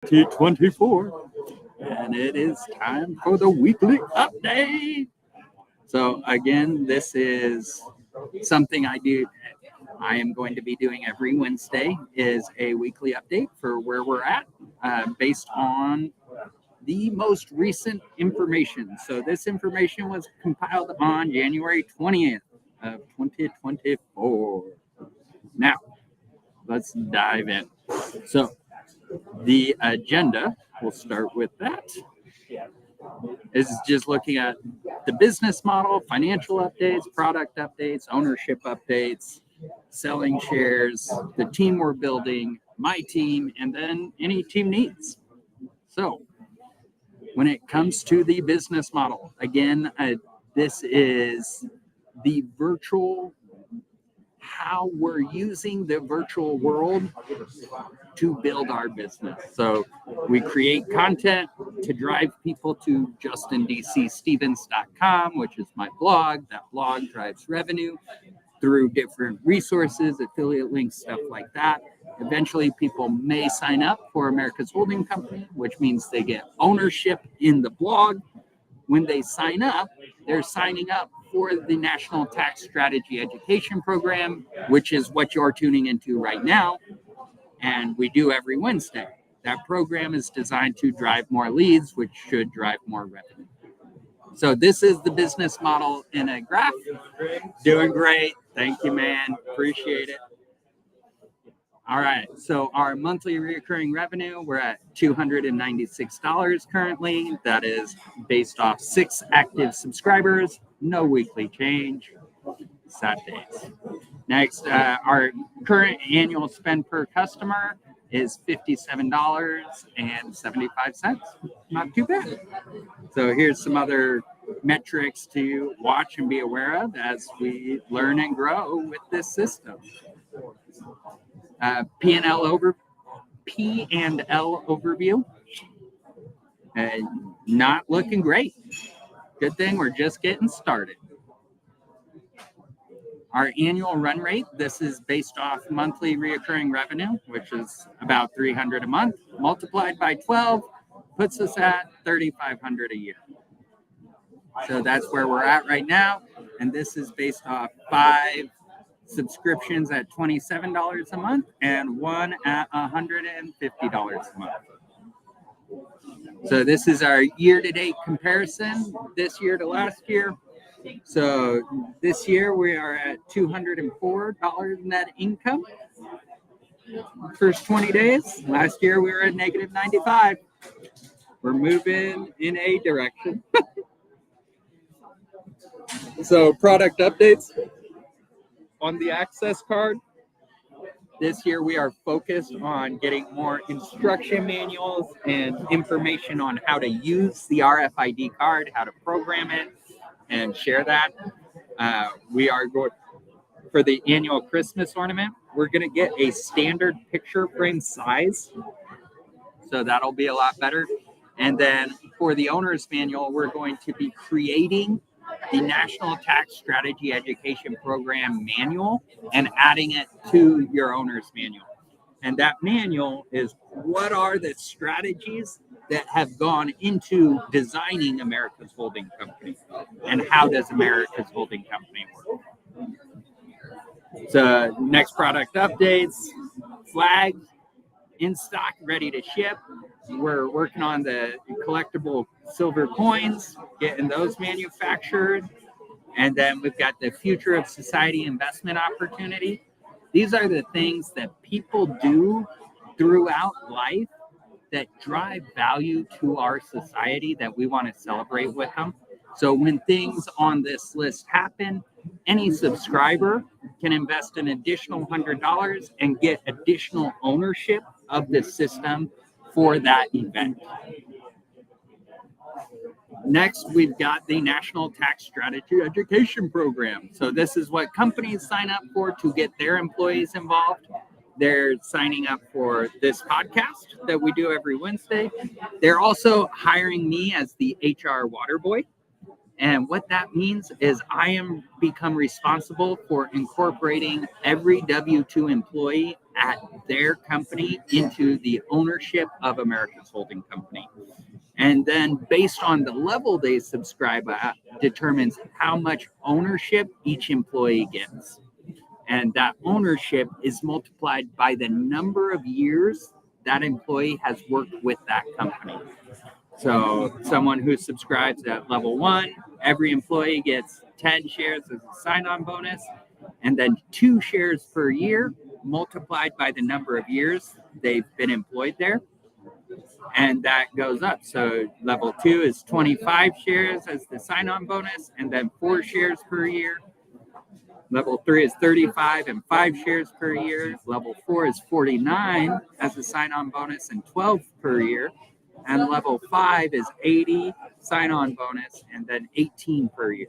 2024, and it is time for the weekly update. So again, this is something I am going to be doing every Wednesday is a weekly update for where we're at based on the most recent information. So this information was compiled on January 20th of 2024. Now, let's dive in. So the agenda, we'll start with that, is just looking at the business model, financial updates, product updates, ownership updates, selling shares, the team we're building, my team, and then any team needs. So when it comes to the business model, again, this is the virtual, how we're using the virtual world to build our business. So we create content to drive people to justindcstevens.com, which is my blog. That blog drives revenue through different resources, affiliate links, stuff like that. Eventually, people may sign up for America's Holding Company, which means they get ownership in the blog. When they sign up, they're signing up for the National Tax Strategy Education Program, which is what you're tuning into right now. And we do every Wednesday. That program is designed to drive more leads, which should drive more revenue. So this is the business model in a graph. Doing great. Thank you, man. Appreciate it. All right. So our monthly recurring revenue, we're at $296 currently. That is based off 6 active subscribers. No weekly change. Sad days. Next, our current annual spend per customer is $57.75. Not too bad. So here's some other metrics to watch and be aware of as we learn and grow with this system. P&L overview. Not looking great. Good thing we're just getting started. Our annual run rate, this is based off monthly reoccurring revenue, which is about $300 a month, multiplied by 12, puts us at $3,500 a year. So that's where we're at right now. And this is based off 5 subscriptions at $27 a month and 1 at $150 a month. So this is our year-to-date comparison, this year to last year. So this year we are at $204 net income. First 20 days. Last year we were at negative 95. We're moving in a direction. So product updates on the Access card. This year we are focused on getting more instruction manuals and information on how to use the RFID card, how to program it, and share that. We are going for the annual Christmas ornament. We're going to get a standard picture frame size. So that'll be a lot better. And then for the owner's manual, we're going to be creating the National Tax Strategy Education Program manual and adding it to your owner's manual. And that manual is what are the strategies that have gone into designing America's Holding Company, and how does America's Holding Company work? So next product updates, flag in stock, ready to ship. We're working on the collectible silver coins, getting those manufactured. And then we've got the Future of Society investment opportunity. These are the things that people do throughout life that drive value to our society that we want to celebrate with them. So when things on this list happen, any subscriber can invest an additional $100 and get additional ownership of the system for that event. Next, we've got the National Tax Strategy Education Program. So this is what companies sign up for to get their employees involved. They're signing up for this podcast that we do every Wednesday. They're also hiring me as the HR water boy. And what that means is I am become responsible for incorporating every W-2 employee at their company into the ownership of America's holding company. And then based on the level they subscribe at, determines how much ownership each employee gets. And that ownership is multiplied by the number of years that employee has worked with that company. So someone who subscribes at level 1, every employee gets 10 shares as a sign-on bonus, and then 2 shares per year multiplied by the number of years they've been employed there. And that goes up. So level 2 is 25 shares as the sign-on bonus, and then 4 shares per year. Level 3 is 35 and 5 shares per year. Level 4 is 49 as a sign-on bonus and 12 per year. And level 5 is 80 sign-on bonus and then 18 per year.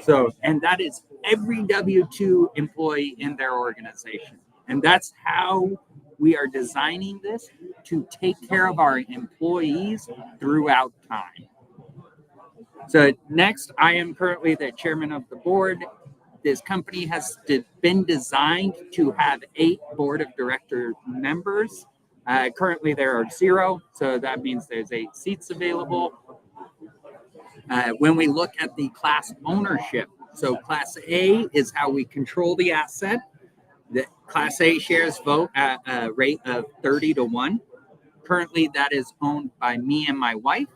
So, and that is every W-2 employee in their organization. And that's how we are designing this to take care of our employees throughout time. So next, I am currently the chairman of the board. This company has been designed to have 8 board of director members. Currently, there are 0, so that means there's 8 seats available. When we look at the class ownership, so Class A is how we control the asset. The Class A shares vote at a rate of 30-1. Currently, that is owned by me and my wife.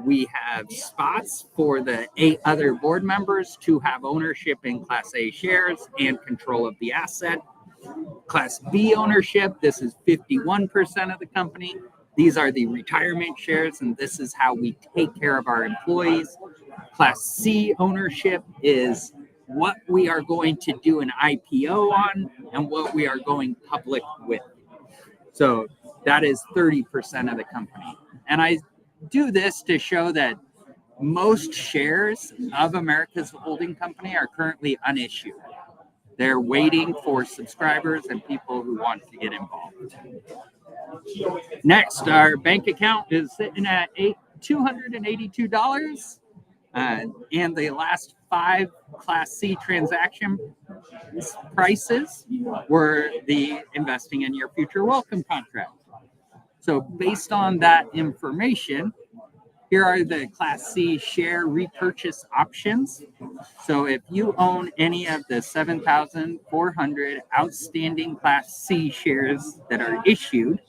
We have spots for the 8 other board members to have ownership in Class A shares and control of the asset. Class B ownership, this is 51% of the company. These are the retirement shares, and this is how we take care of our employees. Class C ownership is what we are going to do an IPO on and what we are going public with. So that is 30% of the company. And I do this to show that most shares of America's holding company are currently unissued. They're waiting for subscribers and people who want to get involved. Next, our bank account is sitting at $282. And the last 5 Class C transaction prices were the investing in your future welcome contract. So based on that information, here are the Class C share repurchase options. So if you own any of the 7,400 outstanding Class C shares that are issued,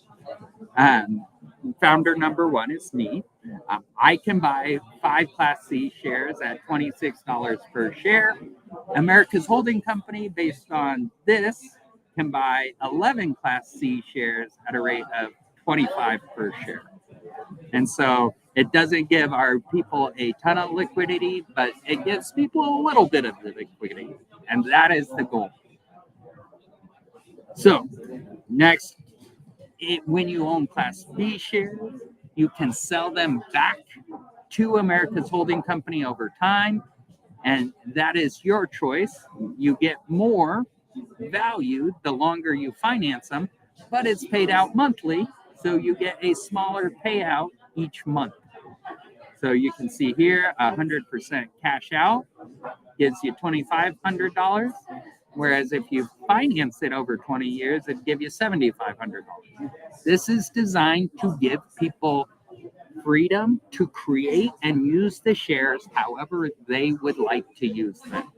founder number 1 is me. I can buy 5 Class C shares at $26 per share. America's holding company, based on this, can buy 11 Class C shares at a rate of $25 per share. And so it doesn't give our people a ton of liquidity, but it gives people a little bit of the liquidity. And that is the goal. So next, when you own Class B shares, you can sell them back to America's holding company over time. And that is your choice. You get more value the longer you finance them, but it's paid out monthly. So you get a smaller payout each month. So you can see here, 100% cash out gives you $2,500. Whereas if you finance it over 20 years, it'd give you $7,500. This is designed to give people freedom to create and use the shares however they would like to use them.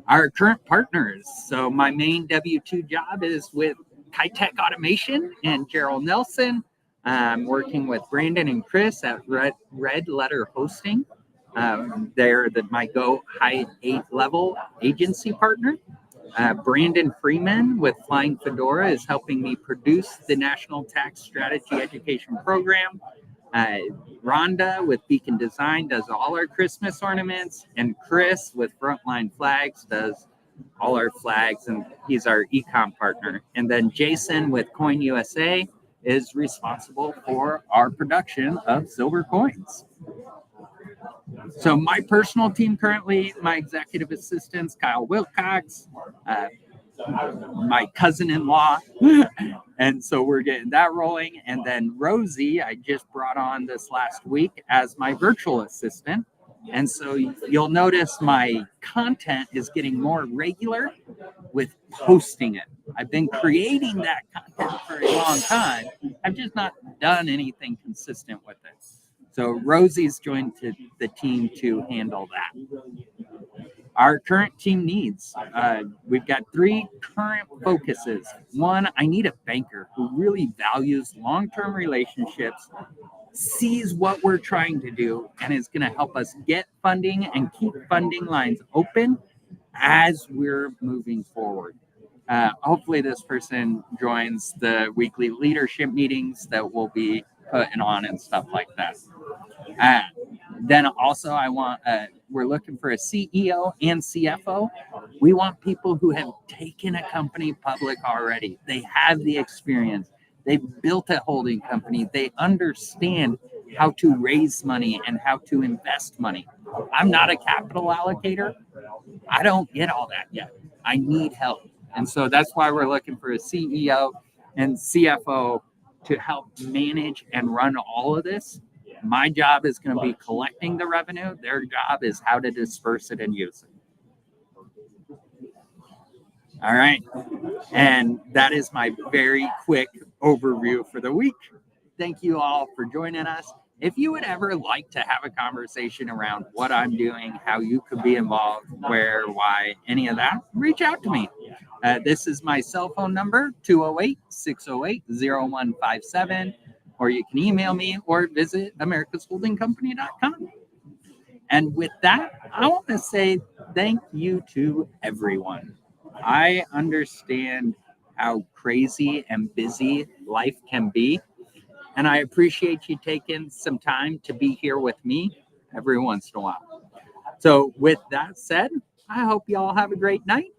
Our current partners. So my main W-2 job is with High-Tech Automation and Gerald Nelson. I'm working with Brandon and Chris at Red Letter Hosting. They're my Go High 8 level agency partner. Brandon Freeman with Flying Fedora is helping me produce the National Tax Strategy Education Program. Rhonda with Beacon Design does all our Christmas ornaments, and Chris with Frontline Flags does all our flags, and he's our e-com partner. And then Jason with Coin USA is responsible for our production of silver coins. So my personal team currently, my executive assistants, Kyle Wilcox, my cousin-in-law, and so we're getting that rolling. And then Rosie, I just brought on this last week as my virtual assistant. And so you'll notice my content is getting more regular with posting it. I've been creating that content for a long time. I've just not done anything consistent with it. So Rosie's joined the team to handle that. Our current team needs, we've got 3 current focuses. One, I need a banker who really values long-term relationships, sees what we're trying to do, and is going to help us get funding and keep funding lines open as we're moving forward. Hopefully this person joins the weekly leadership meetings that we'll be putting on and stuff like that. Then also we're looking for a CEO and CFO. We want people who have taken a company public already. They have the experience. They've built a holding company. They understand how to raise money and how to invest money. I'm not a capital allocator. I don't get all that yet. I need help. And so that's why we're looking for a CEO and CFO to help manage and run all of this. My job is going to be collecting the revenue. Their job is how to disperse it and use it. All right. And that is my very quick overview for the week. Thank you all for joining us. If you would ever like to have a conversation around what I'm doing, how you could be involved, where, why, any of that, reach out to me. This is my cell phone number, 208-608-0157, or you can email me or visit americasholdingcompany.com. And with that, I want to say thank you to everyone. I understand how crazy and busy life can be. And I appreciate you taking some time to be here with me every once in a while. So with that said, I hope you all have a great night,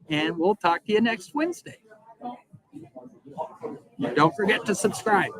and we'll talk to you next Wednesday. Don't forget to subscribe.